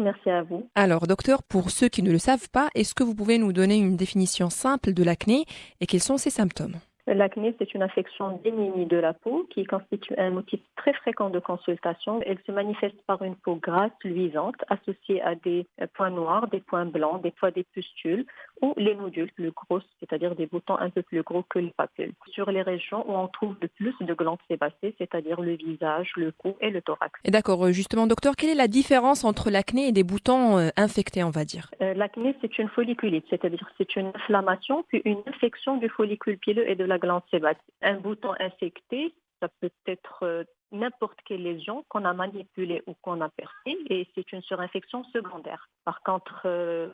Merci à vous. Alors, docteur, pour ceux qui ne le savent pas, est-ce que vous pouvez nous donner une définition simple de l'acné et quels sont ses symptômes? L'acné, c'est une affection bénigne de la peau qui constitue un motif très fréquent de consultation. Elle se manifeste par une peau grasse, luisante, associée à des points noirs, des points blancs, des fois des pustules ou les nodules plus grosses, c'est-à-dire des boutons un peu plus gros que les papules. Sur les régions où on trouve le plus de glandes sébacées, c'est-à-dire le visage, le cou et le thorax. Et d'accord, justement, docteur, quelle est la différence entre l'acné et des boutons infectés, on va dire? L'acné, c'est une folliculite, c'est-à-dire c'est une inflammation puis une infection du follicule pileux et de la glande sébacée. Un bouton infecté, ça peut être n'importe quelle lésion qu'on a manipulée ou qu'on a percée et c'est une surinfection secondaire. Par contre,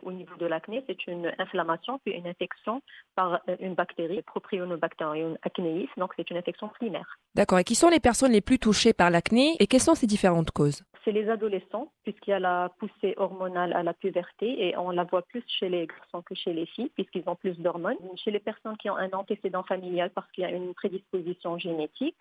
au niveau de l'acné, c'est une inflammation puis une infection par une bactérie, Propionibacterium acnéis, donc c'est une infection primaire. D'accord, et qui sont les personnes les plus touchées par l'acné et quelles sont ces différentes causes? C'est les adolescents, puisqu'il y a la poussée hormonale à la puberté et on la voit plus chez les garçons que chez les filles, puisqu'ils ont plus d'hormones. Chez les personnes qui ont un antécédent familial parce qu'il y a une prédisposition génétique,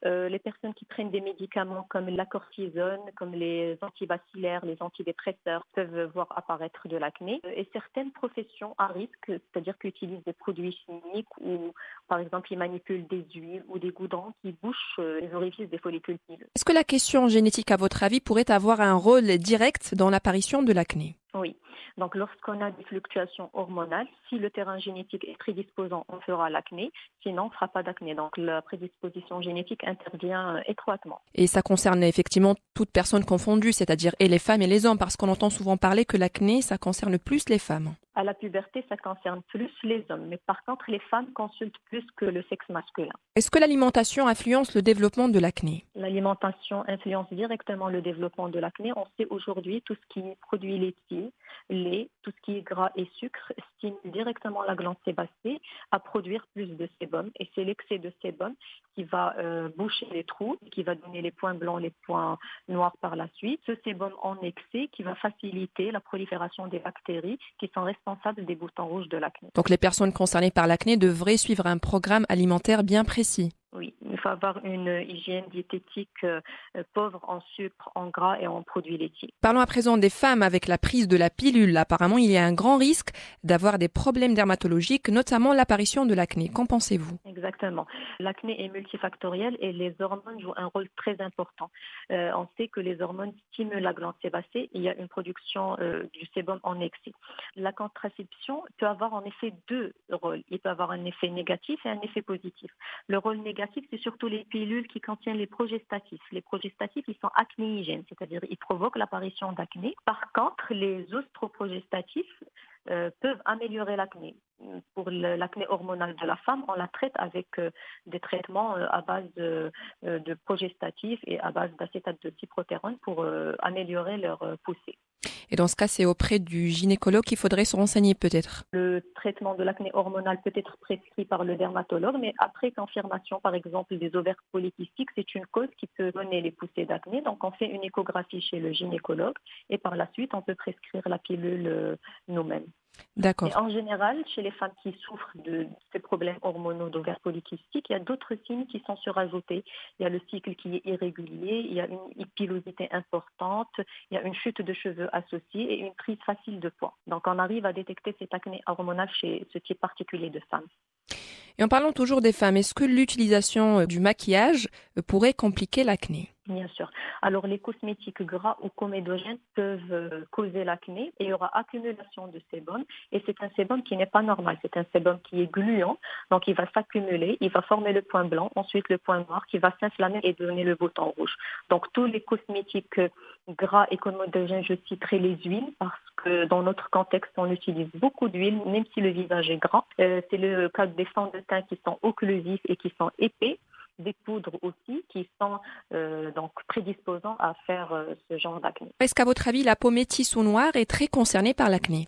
les personnes qui prennent des médicaments comme la cortisone, comme les antibacillaires, les antidépresseurs, peuvent voir apparaître de l'acné. Et certaines professions à risque, c'est-à-dire qu'ils utilisent des produits chimiques ou par exemple ils manipulent des huiles ou des goudrons qui bouchent les orifices des follicules pileux. Est-ce que la question génétique, à votre avis, pourrait avoir un rôle direct dans l'apparition de l'acné? Oui. Donc, lorsqu'on a des fluctuations hormonales, si le terrain génétique est prédisposant, on fera l'acné. Sinon, on ne fera pas d'acné. Donc, la prédisposition génétique intervient étroitement. Et ça concerne effectivement toute personne confondue, c'est-à-dire et les femmes et les hommes, parce qu'on entend souvent parler que l'acné, ça concerne plus les femmes. À la puberté, ça concerne plus les hommes. Mais par contre, les femmes consultent plus que le sexe masculin. Est-ce que l'alimentation influence le développement de l'acné? L'alimentation influence directement le développement de l'acné. On sait aujourd'hui tout ce qui est produits laitiers, lait, tout ce qui est gras et sucre stimule directement la glande sébacée à produire plus de sébum. Et c'est l'excès de sébum qui va boucher les trous, qui va donner les points blancs, les points noirs par la suite. Ce sébum en excès qui va faciliter la prolifération des bactéries qui sont responsables des boutons rouges de l'acné. Donc les personnes concernées par l'acné devraient suivre un programme alimentaire bien précis. Oui, il faut avoir une hygiène diététique pauvre en sucre, en gras et en produits laitiers. Parlons à présent des femmes avec la prise de la pilule. Apparemment, il y a un grand risque d'avoir des problèmes dermatologiques, notamment l'apparition de l'acné. Qu'en pensez-vous? Exactement. L'acné est multifactoriel et les hormones jouent un rôle très important. On sait que les hormones stimulent la glande sébacée. Il y a une production du sébum en excès. La contraception peut avoir en effet deux rôles. Il peut avoir un effet négatif et un effet positif. Le rôle négatif, c'est surtout les pilules qui contiennent les progestatifs. Les progestatifs, ils sont acnéigènes, c'est-à-dire ils provoquent l'apparition d'acné. Par contre, les oestroprogestatifs peuvent améliorer l'acné. Pour l'acné hormonale de la femme, on la traite avec des traitements à base de progestatifs et à base d'acétate de cyprotérone pour améliorer leur poussée. Et dans ce cas, c'est auprès du gynécologue qu'il faudrait se renseigner peut-être. Le traitement de l'acné hormonale peut être prescrit par le dermatologue, mais après confirmation, par exemple, des ovaires polykystiques, c'est une cause qui peut donner les poussées d'acné. Donc, on fait une échographie chez le gynécologue et par la suite, on peut prescrire la pilule nous-mêmes. Et D'accord. en général, chez les femmes qui souffrent de ces problèmes hormonaux d'ovaires polykystiques, il y a d'autres signes qui sont surajoutés. Il y a le cycle qui est irrégulier, il y a une pilosité importante, il y a une chute de cheveux associée et une prise facile de poids. Donc, on arrive à détecter cette acné hormonale chez ce type particulier de femmes. Et en parlant toujours des femmes, est-ce que l'utilisation du maquillage pourrait compliquer l'acné? Bien sûr. Alors, les cosmétiques gras ou comédogènes peuvent causer l'acné et il y aura accumulation de sébum. Et c'est un sébum qui n'est pas normal. C'est un sébum qui est gluant. Donc, il va s'accumuler, il va former le point blanc, ensuite le point noir qui va s'inflammer et donner le bouton rouge. Donc, tous les cosmétiques gras et comédogènes, je citerai les huiles parce que dans notre contexte, on utilise beaucoup d'huile, même si le visage est grand. C'est le cas des fonds de teint qui sont occlusifs et qui sont épais. Des poudres aussi qui sont donc prédisposants à faire ce genre d'acné. Est-ce qu'à votre avis, la peau métisse ou noire est très concernée par l'acné?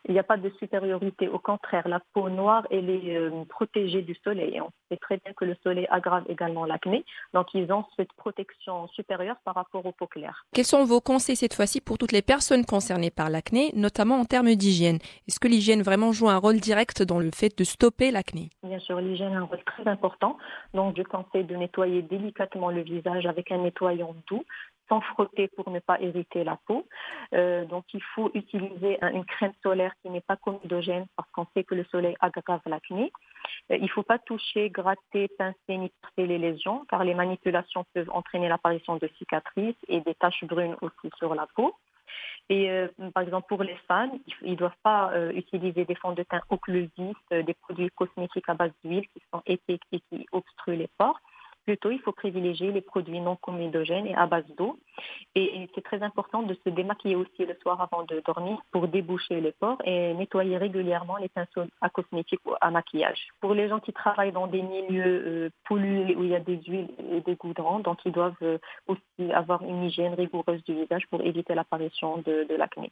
Il n'y a pas de supériorité, au contraire, la peau noire, elle est protégée du soleil. On sait très bien que le soleil aggrave également l'acné, donc ils ont cette protection supérieure par rapport aux peaux claires. Quels sont vos conseils cette fois-ci pour toutes les personnes concernées par l'acné, notamment en termes d'hygiène? Est-ce que l'hygiène vraiment joue un rôle direct dans le fait de stopper l'acné? Bien sûr, l'hygiène a un rôle très important, donc je conseille de nettoyer délicatement le visage avec un nettoyant doux, sans frotter pour ne pas irriter la peau. Donc, il faut utiliser une crème solaire qui n'est pas comedogène parce qu'on sait que le soleil aggrave l'acné. Il ne faut pas toucher, gratter, pincer ni percer les lésions car les manipulations peuvent entraîner l'apparition de cicatrices et des taches brunes aussi sur la peau. Et par exemple, pour les femmes, ils ne doivent pas utiliser des fonds de teint occlusifs, des produits cosmétiques à base d'huile qui sont épais et qui obstruent les pores. Plutôt, il faut privilégier les produits non comédogènes et à base d'eau. Et c'est très important de se démaquiller aussi le soir avant de dormir pour déboucher les pores et nettoyer régulièrement les pinceaux à cosmétiques ou à maquillage. Pour les gens qui travaillent dans des milieux pollués où il y a des huiles et des goudrons, donc ils doivent aussi avoir une hygiène rigoureuse du visage pour éviter l'apparition de l'acné.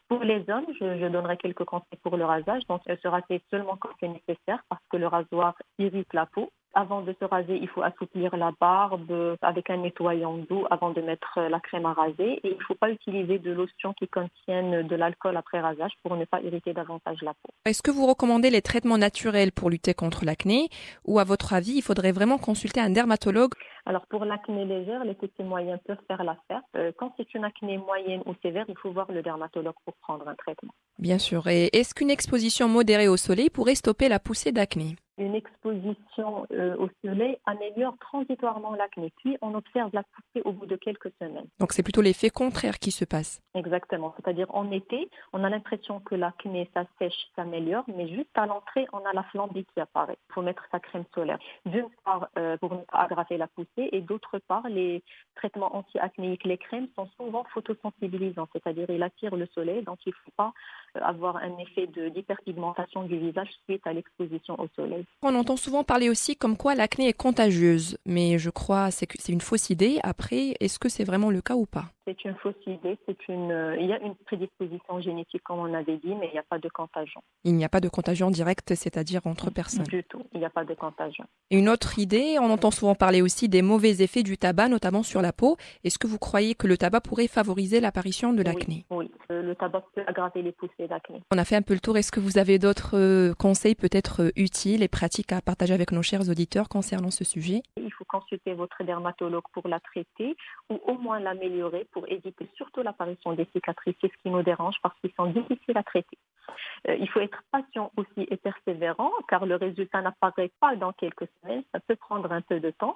Pour les hommes, je donnerai quelques conseils pour le rasage. Donc, se raser seulement quand c'est nécessaire parce que le rasoir irrite la peau. Avant de se raser, il faut assouplir la barbe avec un nettoyant doux avant de mettre la crème à raser. Et il ne faut pas utiliser de lotions qui contiennent de l'alcool après rasage pour ne pas irriter davantage la peau. Est-ce que vous recommandez les traitements naturels pour lutter contre l'acné ou à votre avis, il faudrait vraiment consulter un dermatologue? Alors pour l'acné légère, les petits moyens peuvent faire l'affaire. Quand c'est une acné moyenne ou sévère, il faut voir le dermatologue pour prendre un traitement. Bien sûr. Et est-ce qu'une exposition modérée au soleil pourrait stopper la poussée d'acné? Une exposition au soleil améliore transitoirement l'acné, puis on observe la poussée au bout de quelques semaines. Donc c'est plutôt l'effet contraire qui se passe. Exactement, c'est-à-dire en été, on a l'impression que l'acné s'assèche, s'améliore, mais juste à l'entrée, on a la flambée qui apparaît. Il faut mettre sa crème solaire, d'une part pour ne pas aggraver la poussée, et d'autre part, les traitements anti-acnéiques, les crèmes sont souvent photosensibilisants, c'est-à-dire ils attirent le soleil, donc il ne faut pas avoir un effet d'hyperpigmentation du visage suite à l'exposition au soleil. On entend souvent parler aussi comme quoi l'acné est contagieuse, mais je crois que c'est une fausse idée. Après, est-ce que c'est vraiment le cas ou pas? C'est une fausse idée, il y a une prédisposition génétique comme on avait dit, mais il n'y a pas de contagion. Il n'y a pas de contagion directe, c'est-à-dire entre personnes. Du tout, il n'y a pas de contagion. Et une autre idée, on entend souvent parler aussi des mauvais effets du tabac, notamment sur la peau. Est-ce que vous croyez que le tabac pourrait favoriser l'apparition de l'acné? Oui, le tabac peut aggraver les poussées d'acné. On a fait un peu le tour. Est-ce que vous avez d'autres conseils peut-être utiles et pratiques à partager avec nos chers auditeurs concernant ce sujet? Il faut consulter votre dermatologue pour la traiter ou au moins l'améliorer pour éviter surtout l'apparition des cicatrices. C'est ce qui nous dérange parce qu'ils sont difficiles à traiter. Il faut être patient aussi et persévérant car le résultat n'apparaît pas dans quelques semaines. Ça peut prendre un peu de temps.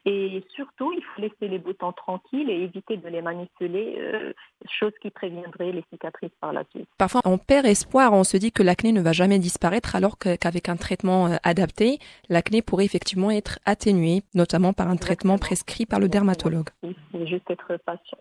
Et surtout, il faut laisser les boutons tranquilles et éviter de les manipuler, chose qui préviendrait les cicatrices par la suite. Parfois, on perd espoir, on se dit que l'acné ne va jamais disparaître alors qu'avec un traitement adapté, l'acné pourrait effectivement être atténué, notamment par un traitement prescrit par le dermatologue. Il faut juste être patient.